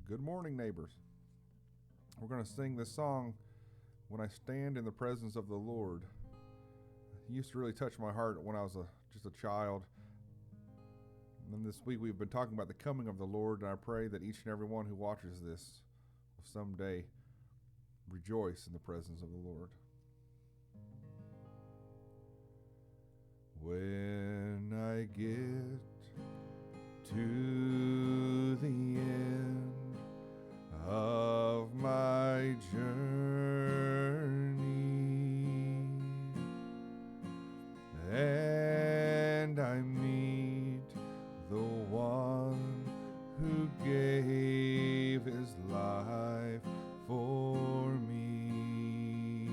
Good morning, neighbors. We're going to sing this song, When I Stand in the Presence of the Lord. It used to really touch my heart when I was just a child. And then this week we've been talking about the coming of the Lord, and I pray that each and every one who watches this will someday rejoice in the presence of the Lord. When I get to the end of my journey, and I meet the one who gave his life for me,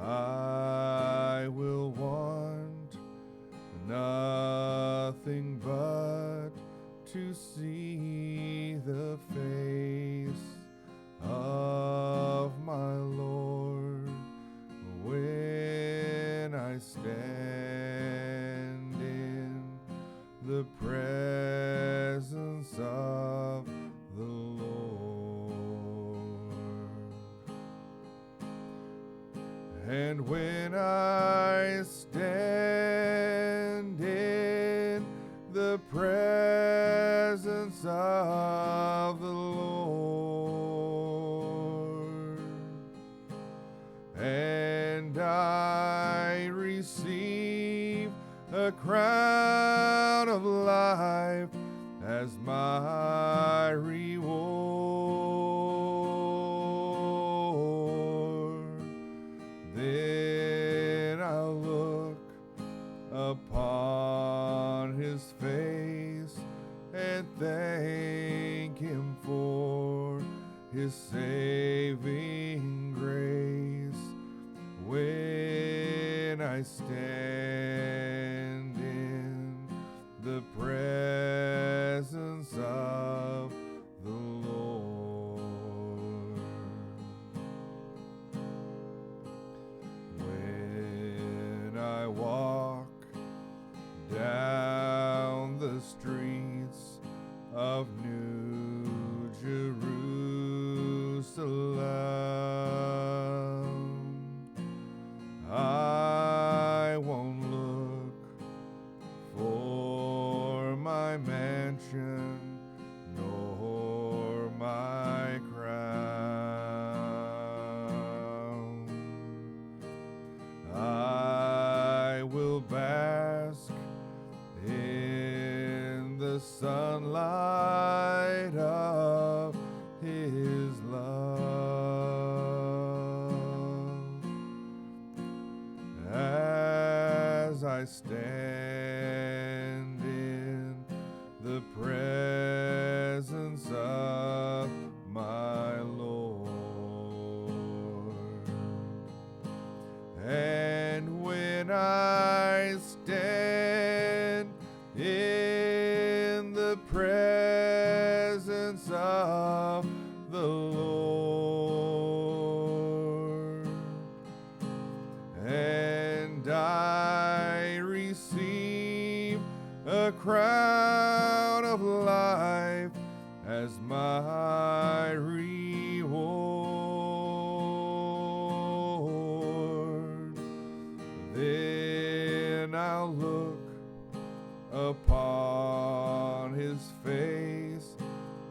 I will want nothing but to see the face of my Lord when I stand in the presence of the Lord. And when I stand in the presence of the Lord, and I receive a crown of life as my reward, then I'll look upon his face and thank him for his saving grace. When I stand in the presence of the Lord, when I walk down the streets of New Jerusalem, I won't look for my mansion nor my crown. I will bask in the sunlight of his love as I stand in the presence of my Lord. And when I stand in the presence of the Lord, and I receive a crown of life as my reward, then I'll look upon his face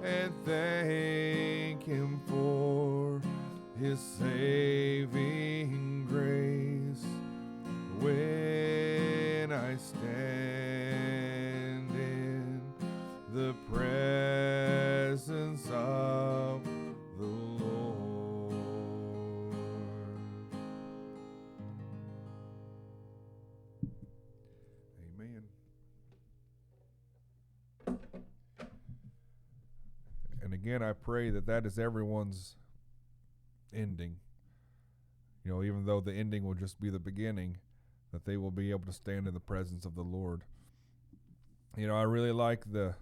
and thank him for his saving grace. When I stand in the presence of the Lord. Amen. And again, I pray that that is everyone's ending. You know, even though the ending will just be the beginning, that they will be able to stand in the presence of the Lord. You know, I really like the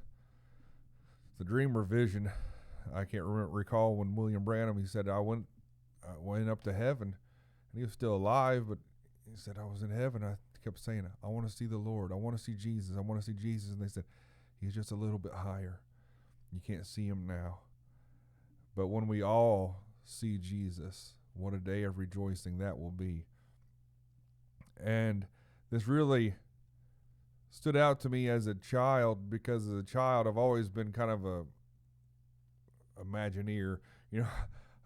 dreamer vision. I can't recall when William Branham, he said, I went up to heaven, and he was still alive, but he said, I was in heaven. I kept saying, I want to see the Lord. I want to see Jesus. I want to see Jesus. And they said, He's just a little bit higher. You can't see him now. But when we all see Jesus, what a day of rejoicing that will be. And this really stood out to me as a child, because as a child I've always been kind of a imagineer.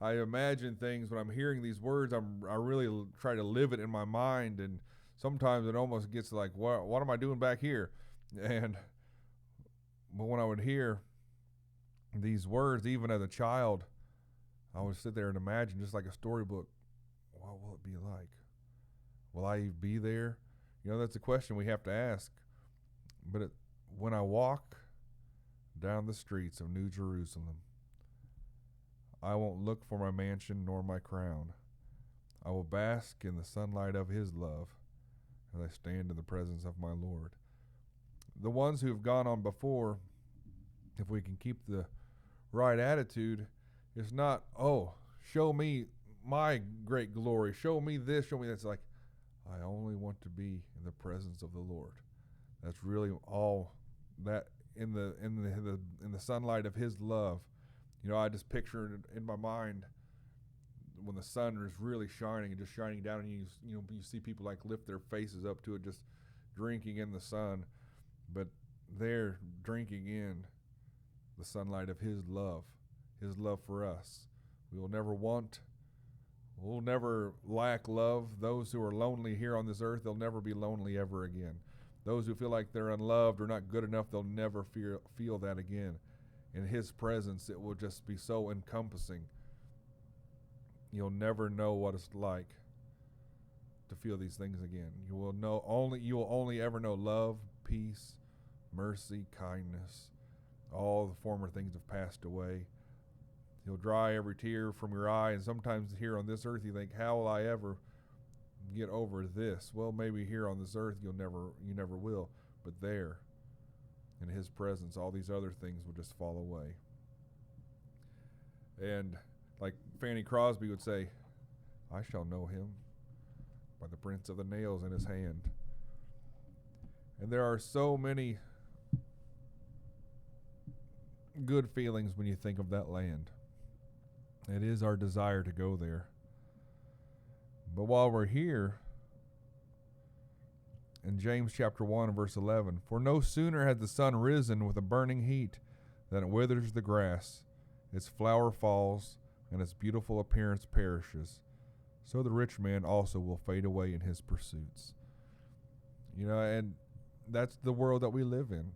I imagine things when I'm hearing these words. I really try to live it in my mind, and sometimes it almost gets like, what am I doing back here? But when I would hear these words, even as a child, I would sit there and imagine, just like a storybook, what will it be like? Will I be there? That's a question we have to ask. But when I walk down the streets of New Jerusalem, I won't look for my mansion nor my crown. I will bask in the sunlight of his love as I stand in the presence of my Lord. The ones who have gone on before, if we can keep the right attitude, it's not, show me my great glory, show me this, show me that. It's like, I only want to be in the presence of the Lord. That's really all that in the sunlight of his love. I just picture it in my mind when the sun is really shining and just shining down, and you see people like lift their faces up to it, just drinking in the sun, but they're drinking in the sunlight of his love for us. We'll never lack love. Those who are lonely here on this earth, they'll never be lonely ever again. Those who feel like they're unloved or not good enough, they'll never feel that again. In his presence, it will just be so encompassing. You'll never know what it's like to feel these things again. You will only ever know love, peace, mercy, kindness. All the former things have passed away. He'll dry every tear from your eye. And sometimes here on this earth, you think, how will I ever get over this? Well, maybe here on this earth, you never will. But there, in his presence, all these other things will just fall away. And like Fanny Crosby would say, I shall know him by the prints of the nails in his hand. And there are so many good feelings when you think of that land. It is our desire to go there. But while we're here, in James chapter 1 verse 11, for no sooner has the sun risen with a burning heat than it withers the grass, its flower falls, and its beautiful appearance perishes. So the rich man also will fade away in his pursuits. And that's the world that we live in.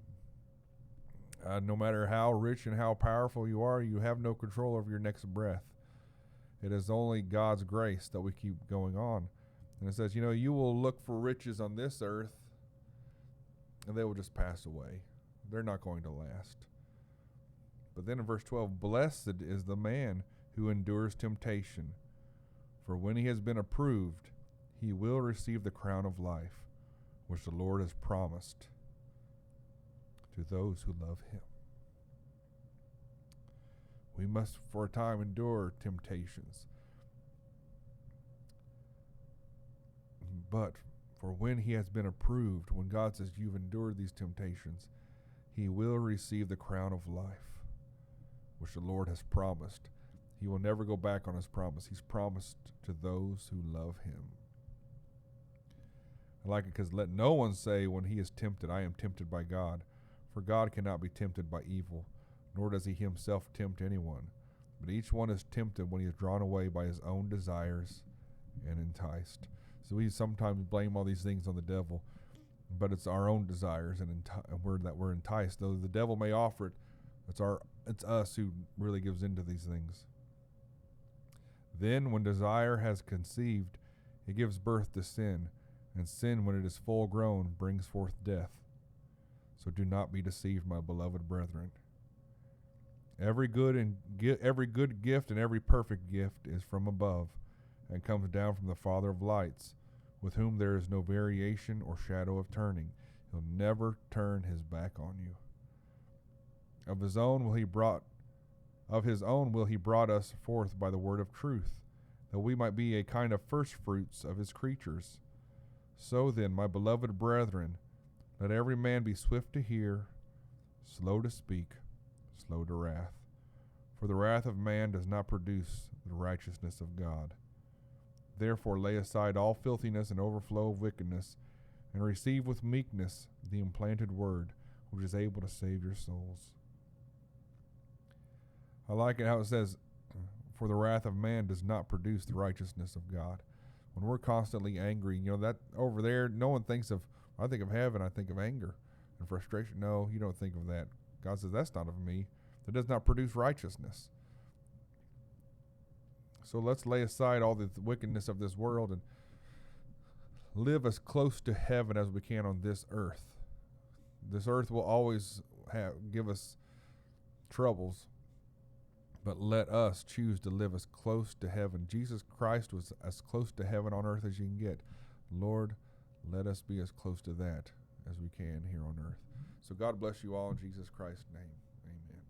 No matter how rich and how powerful you are, you have no control over your next breath. It is only God's grace that we keep going on. And it says, you will look for riches on this earth, and they will just pass away. They're not going to last. But then in verse 12, blessed is the man who endures temptation, for when he has been approved, he will receive the crown of life, which the Lord has promised to those who love him. We must for a time endure temptations. But for when he has been approved, when God says you've endured these temptations, he will receive the crown of life, which the Lord has promised. He will never go back on his promise. He's promised to those who love him. I like it because let no one say when he is tempted, I am tempted by God. For God cannot be tempted by evil, nor does he himself tempt anyone. But each one is tempted when he is drawn away by his own desires and enticed. So we sometimes blame all these things on the devil, but it's our own desires and we're enticed. Though the devil may offer it, it's us who really gives into these things. Then when desire has conceived, it gives birth to sin, and sin, when it is full grown, brings forth death. So do not be deceived, my beloved brethren. Every good gift and every perfect gift is from above, and comes down from the Father of lights, with whom there is no variation or shadow of turning. He'll never turn his back on you. Of his own will he brought us forth by the word of truth, that we might be a kind of first fruits of his creatures. So then, my beloved brethren, let every man be swift to hear, slow to speak, slow to wrath. For the wrath of man does not produce the righteousness of God. Therefore lay aside all filthiness and overflow of wickedness, and receive with meekness the implanted word, which is able to save your souls. I like it how it says, for the wrath of man does not produce the righteousness of God. When we're constantly angry, that over there, no one thinks of, I think of heaven, I think of anger and frustration. No, you don't think of that. God says, that's not of me. That does not produce righteousness. So let's lay aside all the wickedness of this world and live as close to heaven as we can on this earth. This earth will always give us troubles, but let us choose to live as close to heaven. Jesus Christ was as close to heaven on earth as you can get. Lord, let us be as close to that as we can here on earth. So God bless you all in Jesus Christ's name.